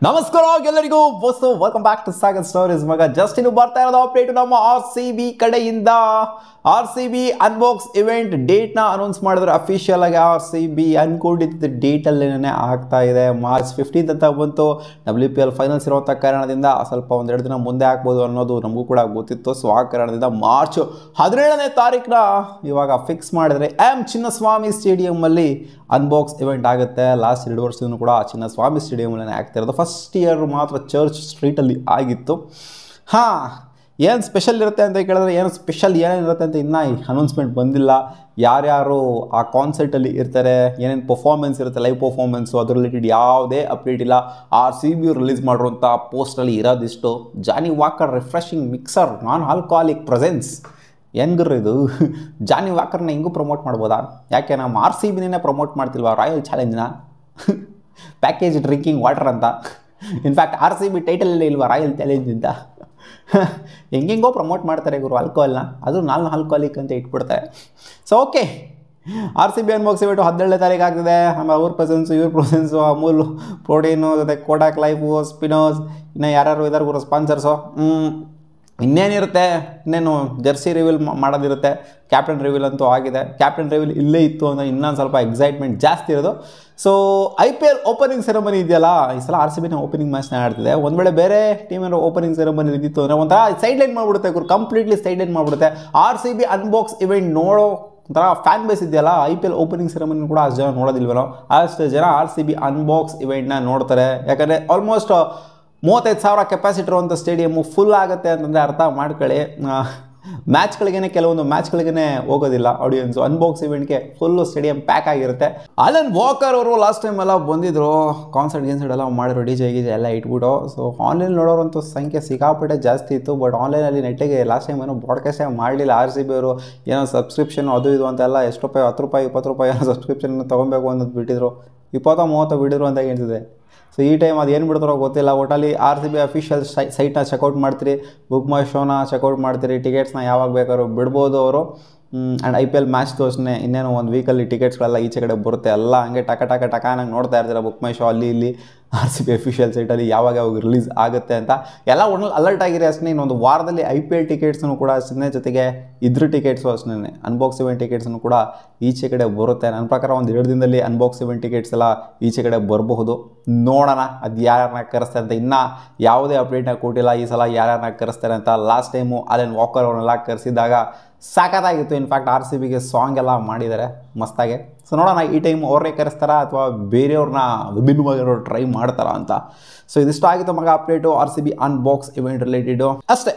ನಮಸ್ಕಾರ ಎಲ್ಲರಿಗೂ boss welcome back to Sagar stories ಮಗ ಜಸ್ಟ್ ಇನ್ನು ಬರ್ತಾ ಇರೋದು ಅಪ್ಡೇಟ್ ನಮ್ಮ RCB ಕಡೆಯಿಂದ RCB ಅನ್ಬಾಕ್ಸ್ ಇವೆಂಟ್ ಡೇಟ್ನ ಅನೌನ್ಸ್ ಮಾಡಿದ್ರು ಅಫಿಷಿಯಲ್ ಆಗಿ RCB ಅನ್ಕೊಂಡಿದ್ದ ಡೇಟಲ್ಲೇನೇ ಆಗ್ತಾ ಇದೆ ಮಾರ್ಚ್ 15 ಅಂತ ಬಂತು WPL ಫೈನಲ್ಸ್ ಇರುವಂಥ ಕಾರಣದಿಂದ ಸ್ವಲ್ಪ ಒಂದೆರಡು ದಿನ ಮುಂದೆ ಹಾಕ್ಬೋದು ಅನ್ನೋದು ನಮಗೂ ಕೂಡ ಗೊತ್ತಿತ್ತು ಸೊ ಆ ಕಾರಣದಿಂದ ಮಾರ್ಚ್ 17ನೇ ತಾರೀಕನ್ನ ಇವಾಗ ಫಿಕ್ಸ್ ಮಾಡಿದ್ರೆ ಚಿನ್ನಸ್ವಾಮಿ ಸ್ಟೇಡಿಯಮ್ಮಲ್ಲಿ ಅನ್ಬಾಕ್ಸ್ ಇವೆಂಟ್ ಆಗುತ್ತೆ ಲಾಸ್ಟ್ 2 ವರ್ಷದಿಂದ ಕೂಡ ಚಿನ್ನಸ್ವಾಮಿ ಸ್ಟೇಡಿಯಮಲ್ಲೇ ಆಗ್ತಾ ಇರೋದು ಫಸ್ಟ್ ಇಯರ್ ಮಾತ್ರ ಚರ್ಚ್ ಸ್ಟ್ರೀಟಲ್ಲಿ ಆಗಿತ್ತು ಏನು ಸ್ಪೆಷಲ್ ಇರುತ್ತೆ ಅಂತ ಕೇಳಿದ್ರೆ ಏನು ಸ್ಪೆಷಲ್ ಏನೇನಿರುತ್ತೆ ಅಂತ ಇನ್ನೂ ಅನೌನ್ಸ್ಮೆಂಟ್ ಬಂದಿಲ್ಲ ಯಾರ್ಯಾರು ಆ ಕಾನ್ಸರ್ಟಲ್ಲಿ ಇರ್ತಾರೆ ಏನೇನು ಪರ್ಫಾರ್ಮೆನ್ಸ್ ಇರುತ್ತೆ ಲೈವ್ ಪರ್ಫಾರ್ಮೆನ್ಸು ಅದ್ರ ರಿಲೇಟೆಡ್ ಯಾವುದೇ ಅಪ್ಡೇಟ್ ಇಲ್ಲ RCB ರಿಲೀಸ್ ಮಾಡಿರುವಂಥ ಪೋಸ್ಟಲ್ಲಿ ಇರೋದಿಷ್ಟು Johnnie Walker refreshing mixer non alcoholic presence ಹೆಂಗ್ರಿ ಇದು ಜಾನಿ ವಾಕರ್ನ ಹೆಂಗೂ ಪ್ರಮೋಟ್ ಮಾಡ್ಬೋದಾ ಯಾಕೆ ನಮ್ಮ RCBನೇ ಪ್ರಮೋಟ್ ಮಾಡ್ತಿಲ್ವಾ ರಾಯಲ್ ಚಾಲೆಂಜ್ನ ಪ್ಯಾಕೇಜ್ ಡ್ರಿಂಕಿಂಗ್ ವಾಟರ್ ಅಂತ ಇನ್ಫ್ಯಾಕ್ಟ್ RCB ಟೈಟಲಲ್ಲೇ ಇಲ್ವಾ ರಾಯಲ್ ಚಾಲೆಂಜ್ ಅಂತ ಹೆಂಗೆಂಗೋ ಪ್ರಮೋಟ್ ಮಾಡ್ತಾರೆ ಗುರು ಆಲ್ಕೋಹಾಲ್ನ ಅದು ನಾನ್ ಆಲ್ಕೋಹಾಲಿಕ್ ಅಂತ ಇಟ್ಬಿಡ್ತಾರೆ so okay RCB unbox event 17ನೇ ತಾರೀಕು ಆಗ್ತಿದೆ ಆಮೇಲೆ ಅವ್ರ ಪ್ರೆಸೆನ್ಸು ಅಮೂಲ್ ಪ್ರೋಟೀನು ಜೊತೆ ಕೋಡಾಕ್ ಲೈಫು ಸ್ಪಿನೋಸ್ ಇನ್ನು ಯಾರ್ಯಾರು ಇದಾರೆ ಗುರು ಸ್ಪಾನ್ಸರ್ಸು ಇನ್ನೇನಿರುತ್ತೆ ಇನ್ನೇನು ಜರ್ಸಿ ರಿವೀಲ್ ಮಾಡೋದಿರುತ್ತೆ ಕ್ಯಾಪ್ಟನ್ ರಿವೀಲ್ ಅಂತೂ ಆಗಿದೆ ಕ್ಯಾಪ್ಟನ್ ರಿವೀಲ್ ಇಲ್ಲೇ ಇತ್ತು ಅಂದರೆ ಇನ್ನೊಂದು ಸ್ವಲ್ಪ ಎಕ್ಸೈಟ್ಮೆಂಟ್ ಜಾಸ್ತಿ ಇರೋದು ಸೊ IPL ಓಪನಿಂಗ್ ಸೆರೆಮನಿ ಇದೆಯಲ್ಲ ಈ ಸಲ RCBನ ಓಪನಿಂಗ್ ಮ್ಯಾಚ್ನ ಆಡ್ತಿದೆ ಒಂದು ವೇಳೆ ಬೇರೆ ಟೀಮೇನೋ ಓಪನಿಂಗ್ ಸೆರೆಮನಿ ಇದ್ದಿತ್ತು ಅಂದರೆ ಒಂಥರ ಸೈಡ್ ಲೈನ್ ಮಾಡಿಬಿಡುತ್ತೆ ಗುರು ಕಂಪ್ಲೀಟ್ಲಿ ಸೈಡ್ ಲೈನ್ ಮಾಡಿಬಿಡುತ್ತೆ RCB ಅನ್ಬಾಕ್ಸ್ ಇವೆಂಟ್ ನೋಡೋ ಒಂಥರ ಫ್ಯಾನ್ ಬೇಸ್ ಇದೆಯಲ್ಲ IPL ಓಪನಿಂಗ್ ಸೆರೆಮನಿ ಕೂಡ ಅಷ್ಟು ಜನ ನೋಡೋದಿಲ್ವನೋ ಅಷ್ಟು ಜನ RCB ಅನ್ಬಾಕ್ಸ್ ಇವೆಂಟ್ನ ನೋಡ್ತಾರೆ ಯಾಕಂದರೆ ಆಲ್ಮೋಸ್ಟ್ 35,000 ಕೆಪಾಸಿಟಿ ಇರುವಂಥ ಸ್ಟೇಡಿಯಮ್ಮು ಫುಲ್ ಆಗುತ್ತೆ ಅಂತಂದರೆ ಅರ್ಥ ಮಾಡ್ಕೊಳ್ಳಿ ಮ್ಯಾಚ್ಗಳಿಗೇ ಕೆಲವೊಂದು ಮ್ಯಾಚ್ಗಳಿಗೇ ಹೋಗೋದಿಲ್ಲ ಆಡಿಯನ್ಸು ಅನ್ಬಾಕ್ಸ್ ಇವೆಂಟ್ಗೆ ಫುಲ್ಲು ಸ್ಟೇಡಿಯಂ ಪ್ಯಾಕ್ ಆಗಿರುತ್ತೆ ಅಲನ್ ವಾಕರ್ ಅವರು ಲಾಸ್ಟ್ ಟೈಮ್ ಎಲ್ಲ ಬಂದಿದ್ರು ಕಾನ್ಸರ್ಟ್ ಎಲ್ಲ ಮಾಡಿದ್ರು DJ ಎಲ್ಲ ಇಟ್ಬಿಟ್ಟು ಸೊ ಆನ್ಲೈನ್ ನೋಡೋರಂಥ ಸಂಖ್ಯೆ ಸಿಕ್ಕಾಪಟ್ಟೆ ಜಾಸ್ತಿ ಇತ್ತು ಬಟ್ ಆನ್ಲೈನಲ್ಲಿ ನೆಟ್ಟಿಗೆ ಲಾಸ್ಟ್ ಟೈಮ್ ಏನೋ ಬ್ರಾಡ್ಕಾಸ್ಟೇ ಮಾಡಲಿಲ್ಲ RCB ಅವರು ಏನೋ ಸಬ್ಸ್ಕ್ರಿಪ್ಷನ್ ಅದು ಇದು ಅಂತೆಲ್ಲ ಎಷ್ಟು ರೂಪಾಯಿ 10 ರೂಪಾಯಿ 20 ರೂಪಾಯಿ ಏನೋ ಸಬ್ಸ್ಕ್ರಿಪ್ಷನ್ ತೊಗೊಬೇಕು ಅನ್ನೋದು ಬಿಟ್ಟಿದ್ರು 20-30 ಬಿಡಿದ್ರು ಅಂತ ಹೇಳ್ತಿದೆ ಸೊ ಈ ಟೈಮ್ ಅದು ಏನು ಬಿಡ್ತಾರೋ ಗೊತ್ತಿಲ್ಲ ಒಟ್ಟಲ್ಲಿ RCB ಅಫಿಷಿಯಲ್ ಸೈಟ್ನ ಚೆಕ್ಔಟ್ ಮಾಡ್ತೀರಿ ಬುಕ್ ಮೈ ಶೋನ ಚೆಕ್ಔಟ್ ಮಾಡ್ತೀರಿ ಟಿಕೆಟ್ಸ್ನ ಯಾವಾಗ ಬೇಕಾದ್ರೂ ಬಿಡ್ಬೋದು ಅವರು ಆ್ಯಂಡ್ IPL ಮ್ಯಾಚ್ ತೋರಿಸ್ನೆ ಇನ್ನೇನು ಒಂದು ವೀಕಲ್ಲಿ ಟಿಕೆಟ್ಸ್ಗಳೆಲ್ಲ ಈಚೆ ಕಡೆ ಬರುತ್ತೆ ಎಲ್ಲ ಹಂಗೆ ಟಕ ನಂಗೆ ನೋಡ್ತಾ ಇರ್ತೀರ ಬುಕ್ ಮೈ ಶೋ ಅಲ್ಲಿ RCB ಅಫಿಷಿಯಲ್ ಸೈಟಲ್ಲಿ ಯಾವಾಗ ರಿಲೀಸ್ ಆಗುತ್ತೆ ಅಂತ ಎಲ್ಲ ಒಣ್ಣಲ್ಲಿ ಅಲರ್ಟ್ ಆಗಿರಿ ಅಷ್ಟೇ ಇನ್ನೊಂದು ವಾರದಲ್ಲಿ IPL ಟಿಕೆಟ್ಸ್ನು ಕೂಡ ಅಷ್ಟೇ ಜೊತೆಗೆ ಇದ್ರ ಟಿಕೆಟ್ಸು ಅಷ್ಟೇ ಅನ್ಬಾಕ್ಸ್ ಇವೆಂಟ್ ಟಿಕೆಟ್ಸ್ನು ಕೂಡ ಈಚೆ ಕಡೆ ಬರುತ್ತೆ ನನ್ನ ಪ್ರಕಾರ ಒಂದು 2 ದಿನದಲ್ಲಿ ಅನ್ಬಾಕ್ಸ್ ಇವೆಂಟ್ ಟಿಕೆಟ್ಸ್ ಎಲ್ಲ ಈಚೆ ಕಡೆ ಬರಬಹುದು ನೋಡೋಣ ಅದು ಯಾರ್ಯಾರನ್ನ ಕರೆಸ್ತಾರೆ ಅಂತ ಇನ್ನೂ ಯಾವುದೇ ಅಪ್ಡೇಟ್ನ ಕೊಟ್ಟಿಲ್ಲ ಈ ಸಲ ಯಾರ್ಯಾರನ್ನ ಕರೆಸ್ತಾರೆ ಅಂತ ಲಾಸ್ಟ್ ಟೈಮು ಅಲೆನ್ ವಾಕರ್ ಅವ್ರನ್ನೆಲ್ಲ ಕರೆಸಿದಾಗ ಸಾಕಾಗಿತ್ತು ಇನ್ಫ್ಯಾಕ್ಟ್ RCBಗೆ ಸಾಂಗ್ ಎಲ್ಲ ಮಾಡಿದ್ದಾರೆ ಮಸ್ತಾಗೆ ಸೊ ನೋಡೋಣ ಈ ಟೈಮ್ ಅವ್ರನ್ನೇ ಕರೆಸ್ತಾರಾ ಅಥವಾ ಬೇರೆಯವ್ರನ್ನ ವಿಭಿನ್ನವಾಗಿ ಟ್ರೈ ಮಾಡ್ತಾರಾ ಅಂತ ಸೊ ಇದಿಷ್ಟು ಆಗಿತ್ತು ಮಗ update RCB unbox event related ಅಷ್ಟೇ.